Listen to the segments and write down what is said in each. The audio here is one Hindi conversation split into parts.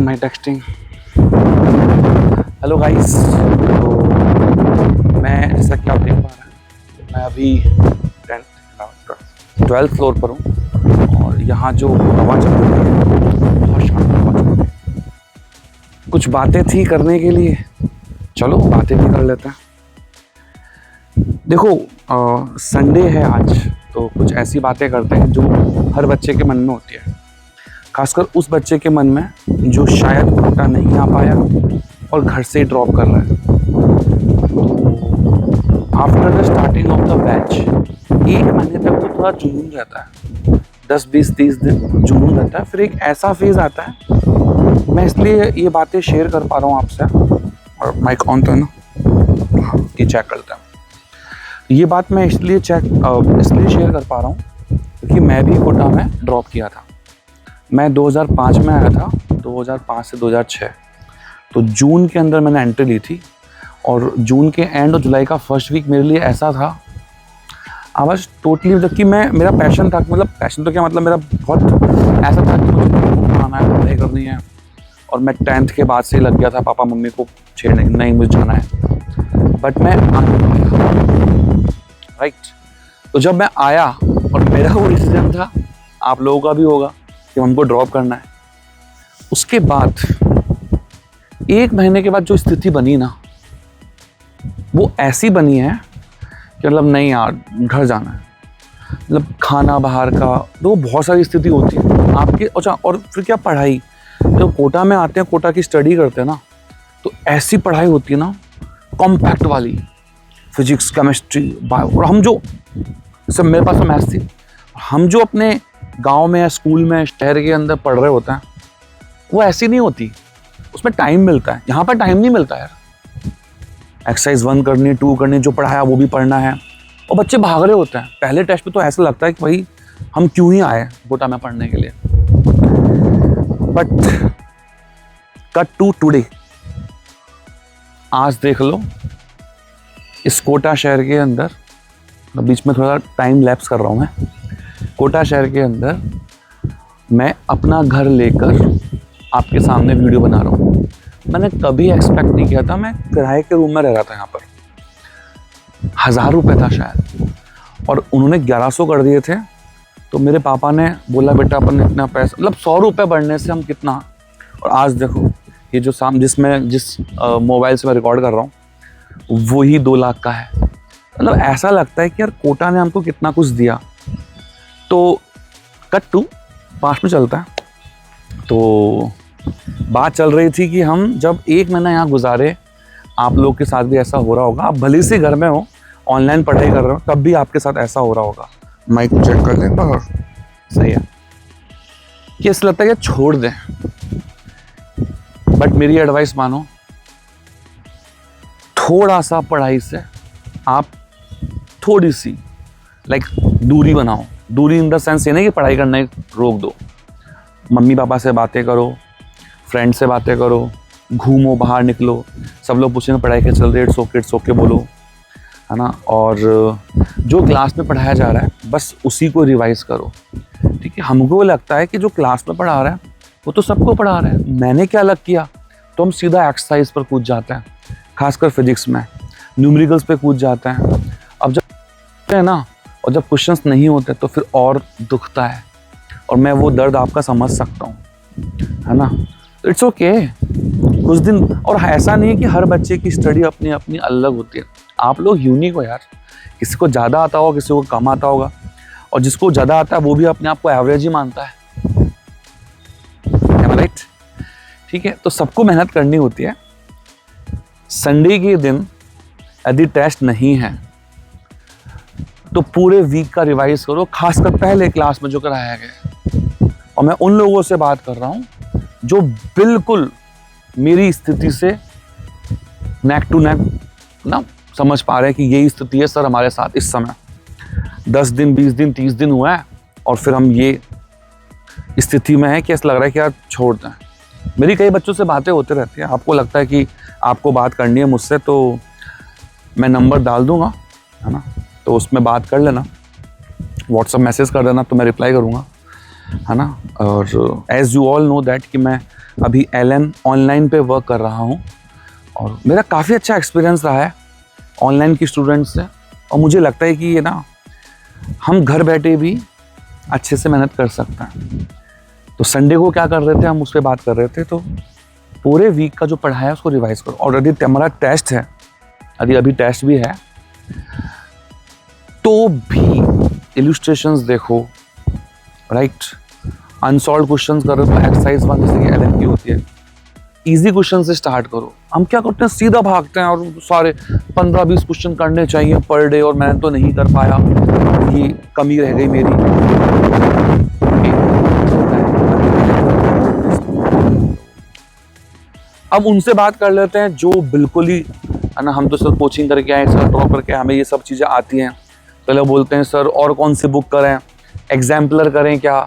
My texting. हेलो गाइस, तो मैं जैसा कि आप देख पा रहे हैं, मैं अभी 12th फ्लोर पर हूँ और यहाँ जो हवा चल रही है बहुत शांत हवा चल रही है। कुछ बातें थी करने के लिए, चलो बातें भी कर लेते हैं। देखो, संडे है आज, तो कुछ ऐसी बातें करते हैं जो हर बच्चे के मन में होती है, खासकर उस बच्चे के मन में जो शायद कोटा नहीं आ पाया और घर से ड्रॉप कर रहा है। After the starting of the batch 1 महीने तक तो थोड़ा जुनून रहता है, 10, 20, 30 दिन जुनून रहता है। फिर एक ऐसा फेज आता है, मैं इसलिए ये बातें शेयर कर पा रहा हूँ आपसे। और माइक ऑन तो है ना? हाँ, ये चेक करता है। ये बात मैं इसलिए शेयर कर पा रहा हूँ क्योंकि मैं भी कोटा में ड्रॉप किया था। मैं 2005 में आया था, 2005 से 2006, तो जून के अंदर मैंने एंट्री ली थी। और जून के एंड और जुलाई का फर्स्ट वीक मेरे लिए ऐसा था, आई वाज टोटली, जबकि मेरा पैशन था, मतलब पैशन तो क्या, मतलब मेरा बहुत ऐसा था कि मुझे पढ़ाना है, पढ़ाई करनी है। और मैं 10th के बाद से ही लग गया था पापा मम्मी को छेड़ने, नहीं मुझे जाना है। बट मैं राइट, तो जब मैं आया और मेरा वो डिसीजन था, आप लोगों का भी होगा कि हमको ड्रॉप करना है, उसके बाद 1 महीने के बाद जो स्थिति बनी ना, वो ऐसी बनी है कि मतलब नहीं यार, घर जाना है, मतलब खाना बाहर का, तो बहुत सारी स्थिति होती है आपके। अच्छा, और फिर क्या पढ़ाई, तो कोटा में आते हैं, कोटा की स्टडी करते हैं ना, तो ऐसी पढ़ाई होती है ना, कॉम्पैक्ट वाली, फिजिक्स, केमिस्ट्री, बायो। और हम जो सब, मेरे पास तो मैथ्स थी, हम जो अपने गांव में या स्कूल में शहर के अंदर पढ़ रहे होते हैं, वो ऐसी नहीं होती, उसमें टाइम मिलता है। यहाँ पर टाइम नहीं मिलता यार, एक्सरसाइज 1 करनी, 2 करनी, जो पढ़ाया वो भी पढ़ना है, और बच्चे भाग रहे होते हैं। पहले टेस्ट पे तो ऐसा लगता है कि भाई हम क्यों ही आए कोटा में पढ़ने के लिए। बट कट टू टुडे, आज देख लो, इस कोटा शहर के अंदर, बीच में थोड़ा टाइम लैप्स कर रहा हूँ मैं, कोटा शहर के अंदर मैं अपना घर लेकर आपके सामने वीडियो बना रहा हूँ। मैंने कभी एक्सपेक्ट नहीं किया था, मैं किराए के रूम में रह रहा था यहाँ पर, 1000 रुपये था शायद, और उन्होंने 1100 कर दिए थे। तो मेरे पापा ने बोला, बेटा अपन इतना पैसा, मतलब 100 रुपये बढ़ने से हम कितना। और आज देखो, ये जो जिस मोबाइल से मैं रिकॉर्ड कर रहा हूँ, वही 2 लाख का है। मतलब ऐसा लगता है कि यार कोटा ने हमको कितना कुछ दिया। तो कट टू पास में चलता है, तो बात चल रही थी कि हम जब 1 महीना यहाँ गुजारे, आप लोग के साथ भी ऐसा हो रहा होगा। आप भले से घर में हो, ऑनलाइन पढ़ाई कर रहे हो, तब भी आपके साथ ऐसा हो रहा होगा। माइक चेक कर लें बाहर, सही है कि ऐसा लगता है कि छोड़ दें। बट मेरी एडवाइस मानो, थोड़ा सा पढ़ाई से आप थोड़ी सी दूरी बनाओ। दूरी इन द सेंस ये नहीं कि पढ़ाई करना रोक दो। मम्मी पापा से बातें करो, फ्रेंड से बातें करो, घूमो, बाहर निकलो। सब लोग पूछेंगे पढ़ाई कैसे चल रही है, इट्स ओके बोलो, है ना। और जो क्लास में पढ़ाया जा रहा है बस उसी को रिवाइज करो, ठीक है। हमको लगता है कि जो क्लास में पढ़ा रहा है वो तो सबको पढ़ा रहा है, मैंने क्या अलग किया, तो हम सीधा एक्सरसाइज पर कूद जाते हैं, खासकर फिजिक्स में न्यूमेरिकल्स पे कूद जाते हैं। अब जब है ना, और जब क्वेश्चंस नहीं होते तो फिर और दुखता है, और मैं वो दर्द आपका समझ सकता हूँ, है ना। इट्स ओके, कुछ दिन। और ऐसा नहीं है कि हर बच्चे की स्टडी अपनी अपनी अलग होती है। आप लोग यूनिक हो यार, किसी को ज़्यादा आता होगा, किसी को कम आता होगा, और जिसको ज़्यादा आता है वो भी अपने आप को एवरेज ही मानता है, राइट? ठीक है, तो सबको मेहनत करनी होती है। संडे के दिन यदि टेस्ट नहीं है तो पूरे वीक का रिवाइज करो, खासकर पहले क्लास में जो कराया गया। और मैं उन लोगों से बात कर रहा हूँ जो बिल्कुल मेरी स्थिति से नेक टू नेक ना समझ पा रहे हैं कि यही स्थिति है सर हमारे साथ इस समय। 10 दिन, 20 दिन, 30 दिन हुआ है और फिर हम ये स्थिति में है कि ऐसा लग रहा है कि यार छोड़ दें। मेरी कई बच्चों से बातें होते रहती हैं। आपको लगता है कि आपको बात करनी है मुझसे, तो मैं नंबर डाल दूंगा, है ना, तो उसमें बात कर लेना, व्हाट्सएप मैसेज कर देना, तो मैं रिप्लाई करूँगा। है ना। और as you all know that कि मैं अभी LN ऑनलाइन पे वर्क कर रहा हूँ और मेरा काफ़ी अच्छा एक्सपीरियंस रहा है ऑनलाइन की स्टूडेंट्स से। और मुझे लगता है कि ये ना हम घर बैठे भी अच्छे से मेहनत कर सकते हैं। तो संडे को क्या कर रहे थे, हम उस पर बात कर रहे थे। तो पूरे वीक का जो पढ़ाया है उसको रिवाइज करो। ऑलरेडी हमारा टेस्ट है, अभी टेस्ट भी है, तो भी इलस्ट्रेशंस देखो, राइट। अनसॉल्व क्वेश्चंस कर रहे हो तो एक्सरसाइज 1 जैसे कि LN की होती है, इजी क्वेश्चन से स्टार्ट करो। हम क्या करते हैं, सीधा भागते हैं और सारे 15-20 क्वेश्चन करने चाहिए पर डे, और मैंने तो नहीं कर पाया, ये कमी रह गई मेरी। अब उनसे बात कर लेते हैं जो बिल्कुल ही, है ना, हम तो सर कोचिंग करके आए, सर ड्रॉप करके, हमें ये सब चीज़ें आती हैं। तो लोग बोलते हैं सर और कौन सी बुक करें, एग्जाम्पलर करें क्या,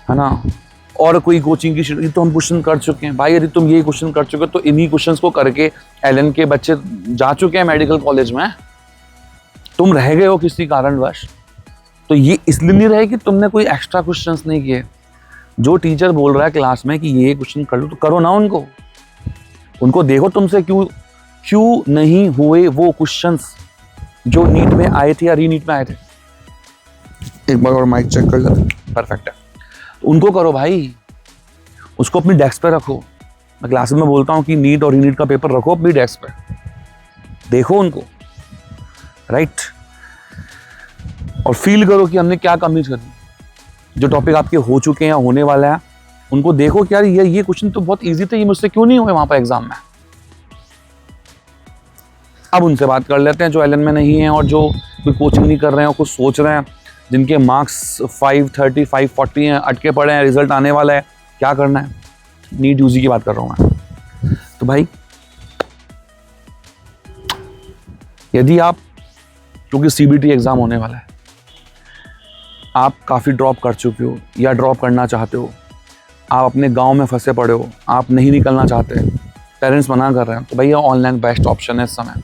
है ना, और कोई कोचिंग की ये तो हम क्वेश्चन कर चुके हैं। भाई यदि तुम ये क्वेश्चन कर चुके हो तो इन्हीं क्वेश्चंस को करके LN के बच्चे जा चुके हैं मेडिकल कॉलेज में, तुम रह गए हो किसी कारणवश। तो ये इसलिए नहीं रहे कि तुमने कोई एक्स्ट्रा क्वेश्चंस नहीं किए। जो टीचर बोल रहा है क्लास में कि ये क्वेश्चन कर लो तो करो ना, उनको देखो तुमसे क्यों नहीं हुए वो क्वेश्चंस जो नीट में आए थे या रीनीट में आए थे। एक बार और माइक चेक कर लेते, परफेक्ट है। तो उनको करो भाई, उसको अपनी डेस्क पे रखो। मैं क्लास में बोलता हूँ कि नीट और रीनीट का पेपर रखो अपनी डेस्क पे, देखो उनको, राइट। और फील करो कि हमने क्या कमी करी। जो टॉपिक आपके हो चुके हैं या होने वाला है उनको देखो कि यार ये क्वेश्चन तो बहुत इजी थे, ये मुझसे क्यों नहीं हुए वहां पर एग्जाम में। अब उनसे बात कर लेते हैं जो LN में नहीं है और जो कोई कोचिंग नहीं कर रहे हैं और कुछ सोच रहे हैं, जिनके मार्क्स 530 540 हैं, अटके पड़े हैं, रिजल्ट आने वाला है, क्या करना है। नीट UG की बात कर रहा हूँ मैं। तो भाई यदि आप, क्योंकि CBT एग्जाम होने वाला है, आप काफ़ी ड्रॉप कर चुके हो या ड्रॉप करना चाहते हो, आप अपने गांव में फंसे पड़े हो, आप नहीं निकलना चाहते, पेरेंट्स मना कर रहे हैं, तो भैया ऑनलाइन बेस्ट ऑप्शन है इस समय।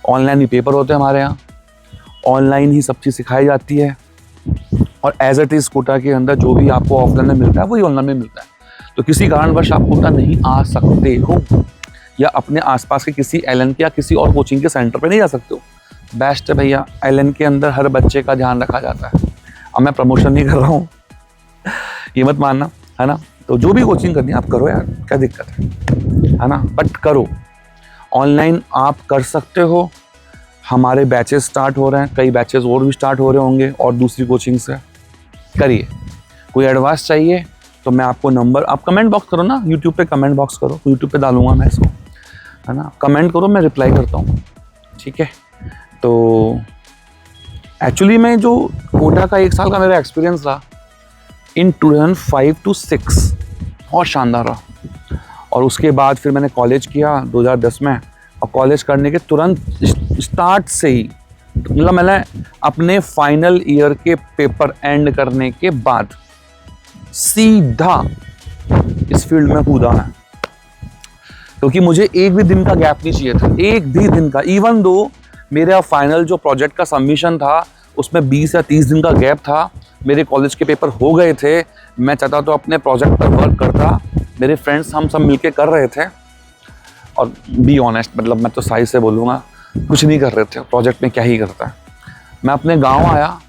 ऑनलाइन ही पेपर होते हैं हमारे यहाँ, ऑनलाइन ही सब चीज़ सिखाई जाती है, और एज इट इज़ कोटा के अंदर जो भी आपको ऑफलाइन में मिलता है वही ऑनलाइन में मिलता है। तो किसी कारणवश आप कोटा नहीं आ सकते हो या अपने आसपास के किसी LN के या किसी और कोचिंग के सेंटर पे नहीं जा सकते हो, बेस्ट है भैया, LN के अंदर हर बच्चे का ध्यान रखा जाता है। अब मैं प्रमोशन नहीं कर रहा हूँ, ये मत मानना, है ना। तो जो भी कोचिंग करनी है आप करो यार, क्या दिक्कत है ना, बट करो। ऑनलाइन आप कर सकते हो, हमारे बैचेस स्टार्ट हो रहे हैं, कई बैचेस और भी स्टार्ट हो रहे होंगे और दूसरी कोचिंग से, करिए। कोई एडवाइस चाहिए तो मैं आपको नंबर, आप कमेंट बॉक्स करो ना, यूट्यूब पे कमेंट बॉक्स करो, यूट्यूब पे डालूंगा मैं इसको, है ना, कमेंट करो, मैं रिप्लाई करता हूँ, ठीक है। तो एक्चुअली मैं जो कोटा का 1 साल का मेरा एक्सपीरियंस रहा इन 2005 to 6 बहुत शानदार रहा। और उसके बाद फिर मैंने कॉलेज किया 2010 में, और कॉलेज करने के तुरंत स्टार्ट से ही, मतलब मैंने अपने फाइनल ईयर के पेपर एंड करने के बाद सीधा इस फील्ड में कूदा मैं, क्योंकि मुझे एक भी दिन का गैप नहीं चाहिए था, एक भी दिन का। इवन दो मेरा फाइनल जो प्रोजेक्ट का सबमिशन था उसमें 20 या 30 दिन का गैप था, मेरे कॉलेज के पेपर हो गए थे, मैं चाहता तो अपने प्रोजेक्ट पर वर्क करता, मेरे फ्रेंड्स हम सब मिलके कर रहे थे। और बी ऑनेस्ट, मतलब मैं तो सही से बोलूँगा, कुछ नहीं कर रहे थे, प्रोजेक्ट में क्या ही करता है। मैं अपने गांव आया,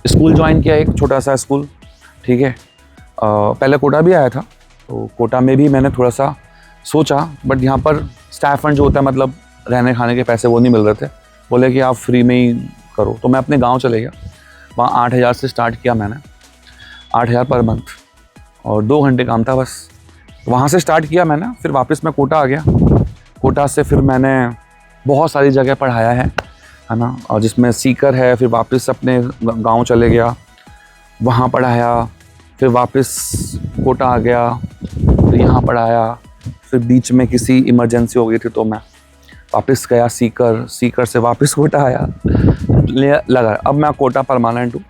स्कूल ज्वाइन किया, एक छोटा सा स्कूल, ठीक है। पहले कोटा भी आया था, तो कोटा में भी मैंने थोड़ा सा सोचा, बट यहाँ पर स्टाइपेंड फंड जो होता है, मतलब रहने खाने के पैसे, वो नहीं मिल रहे थे। बोले कि आप फ्री में ही करो, तो मैं अपने गांव चले गया। वहाँ 8,000 से स्टार्ट किया मैंने, 8,000 पर मंथ, और 2 घंटे काम था बस। वहाँ से स्टार्ट किया मैंने, फिर वापस मैं कोटा आ गया। कोटा से फिर मैंने बहुत सारी जगह पढ़ाया है ना, और जिसमें सीकर है, फिर वापस अपने गांव चले गया, वहाँ पढ़ाया, फिर वापस कोटा आ गया, फिर यहाँ पढ़ाया, फिर बीच में किसी इमरजेंसी हो गई थी तो मैं वापस गया सीकर, सीकर से वापस कोटा आया, लगा अब मैं कोटा परमानेंट हूँ,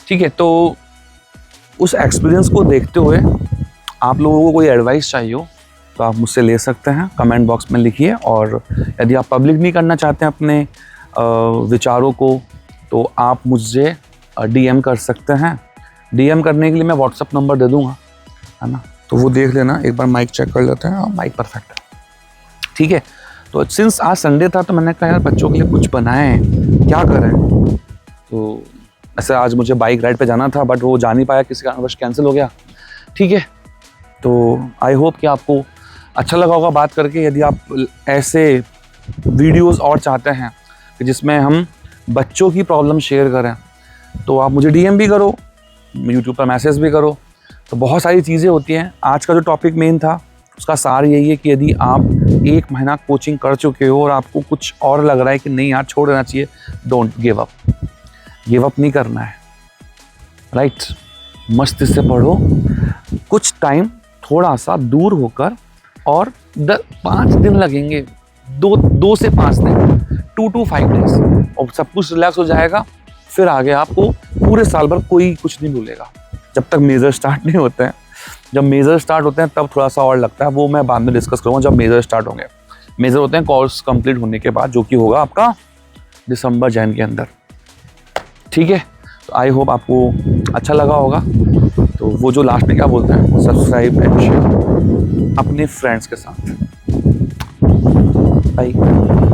ठीक है। तो उस एक्सपीरियंस को देखते हुए आप लोगों को कोई एडवाइस चाहिए हो तो आप मुझसे ले सकते हैं, कमेंट बॉक्स में लिखिए। और यदि आप पब्लिक नहीं करना चाहते हैं अपने विचारों को, तो आप मुझे DM कर सकते हैं, DM करने के लिए मैं व्हाट्सअप नंबर दे दूंगा, है ना, तो वो देख लेना। एक बार माइक चेक कर लेते हैं। माइक परफेक्ट है, ठीक है। तो सिंस आज संडे था तो मैंने कहा यार बच्चों के लिए कुछ बनाएं, क्या करें। तो ऐसे आज मुझे बाइक राइड पे जाना था बट वो जा नहीं पाया, किसी कारणवश कैंसिल हो गया, ठीक है। तो आई होप कि आपको अच्छा लगा होगा बात करके। यदि आप ऐसे वीडियोस और चाहते हैं कि जिसमें हम बच्चों की प्रॉब्लम शेयर करें तो आप मुझे DM भी करो, यूट्यूब पर मैसेज भी करो। तो बहुत सारी चीज़ें होती हैं। आज का जो टॉपिक मेन था उसका सार यही है कि यदि आप 1 महीना कोचिंग कर चुके हो और आपको कुछ और लग रहा है कि नहीं यार छोड़ देना चाहिए, don't give up. Give up नहीं करना है, राइट। मस्ती से पढ़ो, कुछ टाइम थोड़ा सा दूर होकर, और 5 दिन लगेंगे, 2 से 5 दिन, 2 to 5 डेज, और सब कुछ रिलैक्स हो जाएगा। फिर आगे आपको पूरे साल भर कोई कुछ नहीं भूलेगा, जब तक मेजर स्टार्ट नहीं होते हैं। जब मेजर स्टार्ट होते हैं तब थोड़ा सा और लगता है, वो मैं बाद में डिस्कस करूँगा जब मेजर स्टार्ट होंगे। मेजर होते हैं कोर्स कंप्लीट होने के बाद, जो कि होगा आपका दिसंबर जैन के अंदर, ठीक है। तो आई होप आपको अच्छा लगा होगा। तो वो जो लास्ट में क्या बोलते हैं, सब्सक्राइब एंड शेयर अपने फ्रेंड्स के साथ। बाय।